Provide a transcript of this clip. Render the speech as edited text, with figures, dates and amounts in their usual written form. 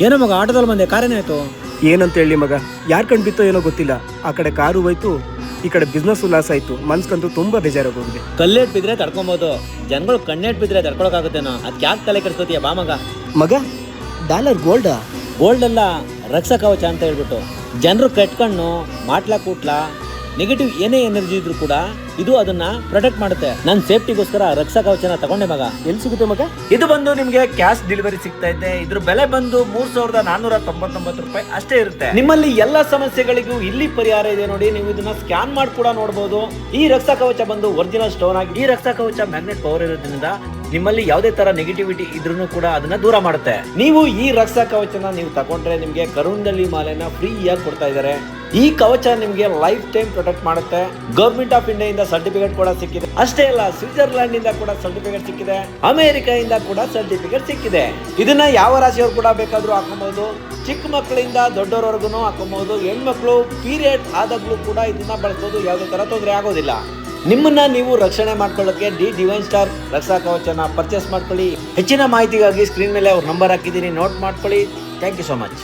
ಏನೋ ಮಗ ಆಟೋದಲ್ಲಿ ಬಂದೆ, ಕಾರೇನಾಯ್ತು? ಏನಂತ ಹೇಳಿ ಮಗ, ಯಾರ್ ಕಣ್ ಬಿತ್ತೋ ಏನೋ ಗೊತ್ತಿಲ್ಲ. ಆ ಕಡೆ ಕಾರು ಹೋಯ್ತು, ಈ ಕಡೆ ಬಿಸ್ನೆಸ್ ಲಾಸ್ ಆಯ್ತು. ಮನ್ಸ್ಕಂತೂ ತುಂಬಾ ಬೇಜಾರಾಗೋಗಿದೆ. ಕಲ್ಲೇಟ್ ಬಿದ್ರೆ ತಡ್ಕೊಬೋದು, ಜನಗಳು ಕಣ್ಣೇಟ್ ಬಿದ್ರೆ ತಡ್ಕೊಳಕಾಗುತ್ತೇನೋ. ಅದಕ್ಕೆ ಯಾಕೆ ತಲೆ ಕೆಡ್ಸ್ಕೊತೀಯ? ಬಾ ಮಗ. ಮಗ, ಡಾಲರ್ ಗೋಲ್ಡಾ? ಗೋಲ್ಡ್ ಅಲ್ಲ, ರಕ್ಷಾ ಕವಚ ಅಂತ ಹೇಳ್ಬಿಟ್ಟು. ಜನರು ಕೆಟ್ಕಣ್ಣು, ಮಾಟ್ಲಾ ಕೂಟ್ಲಾ, ನೆಗೆಟಿವ್ ಏನೇ ಎನರ್ಜಿ ಇದ್ರು ಕೂಡ ಇದು ಅದನ್ನ ಪ್ರೊಟೆಕ್ಟ್ ಮಾಡುತ್ತೆ. ನನ್ನ ಸೇಫ್ಟಿಗೋಸ್ಕರ ರಕ್ಷಾ ಕವಚನ ತಗೊಂಡೆ ಮಗ. ಎಲ್ಲಿ ಸಿಗುತ್ತೆ ಮಗ? ಇದು ಬಂದು ನಿಮ್ಗೆ ಕ್ಯಾಶ್ ಡೆಲಿವರಿ ಸಿಗ್ತಾ ಇದೆ. ಇದ್ರ ಬೆಲೆ ಬಂದು 3499 ರೂಪಾಯಿ ಅಷ್ಟೇ ಇರುತ್ತೆ. ನಿಮ್ಮಲ್ಲಿ ಎಲ್ಲ ಸಮಸ್ಯೆಗಳಿಗೂ ಇಲ್ಲಿ ಪರಿಹಾರ ಇದೆ ನೋಡಿ. ನೀವು ಇದನ್ನ ಸ್ಕ್ಯಾನ್ ಮಾಡಿ ಕೂಡ ನೋಡಬಹುದು. ಈ ರಕ್ಷಾ ಕವಚ ಬಂದು ಒರಿಜಿನಲ್ ಸ್ಟೋನ್ ಆಗಿ, ಈ ರಕ್ಷಾ ಕವಚ ಮ್ಯಾಗ್ನೆಟ್ ಪವರ್ ಇರೋದ್ರಿಂದ ನಿಮ್ಮಲ್ಲಿ ಯಾವುದೇ ತರ ನೆಗೆಟಿವಿಟಿ ಇದ್ರೂ ಕೂಡ ಅದನ್ನ ದೂರ ಮಾಡುತ್ತೆ. ನೀವು ಈ ರಕ್ಷಾ ಕವಚನ ನೀವು ತಗೊಂಡ್ರೆ ನಿಮ್ಗೆ ಕರುಣದಲ್ಲಿ ಮಾಲೆನ ಫ್ರೀ ಆಗಿ ಕೊಡ್ತಾ ಇದ್ದಾರೆ. ಈ ಕವಚ ನಿಮ್ಗೆ ಲೈಫ್ ಟೈಮ್ ಪ್ರೊಟೆಕ್ಟ್ ಮಾಡುತ್ತೆ. ಗವರ್ಮೆಂಟ್ ಆಫ್ ಇಂಡಿಯಾ ಇಂದ ಸರ್ಟಿಫಿಕೇಟ್ ಕೂಡ ಸಿಕ್ಕಿದೆ. ಅಷ್ಟೇ ಅಲ್ಲ, ಸ್ವಿಟ್ಜರ್ಲ್ಯಾಂಡ್ ಇಂದ ಕೂಡ ಸರ್ಟಿಫಿಕೇಟ್ ಸಿಕ್ಕಿದೆ, ಅಮೆರಿಕ ಇಂದ ಕೂಡ ಸರ್ಟಿಫಿಕೇಟ್ ಸಿಕ್ಕಿದೆ. ಇದನ್ನ ಯಾವ ರಾಶಿಯವರು ಕೂಡ ಬೇಕಾದ್ರೂ ಹಾಕೊಬಹುದು. ಚಿಕ್ಕ ಮಕ್ಕಳಿಂದ ದೊಡ್ಡವರವರೆಗೂ ಹಾಕೊಬಹುದು. ಹೆಣ್ಮಕ್ಳು ಪೀರಿಯಡ್ ಆದಾಗ್ಲೂ ಕೂಡ ಇದನ್ನ ಬಳಸಬಹುದು. ಯಾವುದೇ ತರ ತೊಂದರೆ ಆಗೋದಿಲ್ಲ. ನಿಮ್ಮನ್ನ ನೀವು ರಕ್ಷಣೆ ಮಾಡ್ಕೊಳ್ಳೋಕೆ ಡಿವೈನ್ ಸ್ಟಾರ್ ರಕ್ಷಾ ಕವಚನ ಪರ್ಚೇಸ್ ಮಾಡ್ಕೊಳ್ಳಿ. ಹೆಚ್ಚಿನ ಮಾಹಿತಿಗಾಗಿ ಸ್ಕ್ರೀನ್ ಮೇಲೆ ಅವ್ರ ನಂಬರ್ ಹಾಕಿದ್ದೀನಿ, ನೋಟ್ ಮಾಡ್ಕೊಳ್ಳಿ. Thank you so much.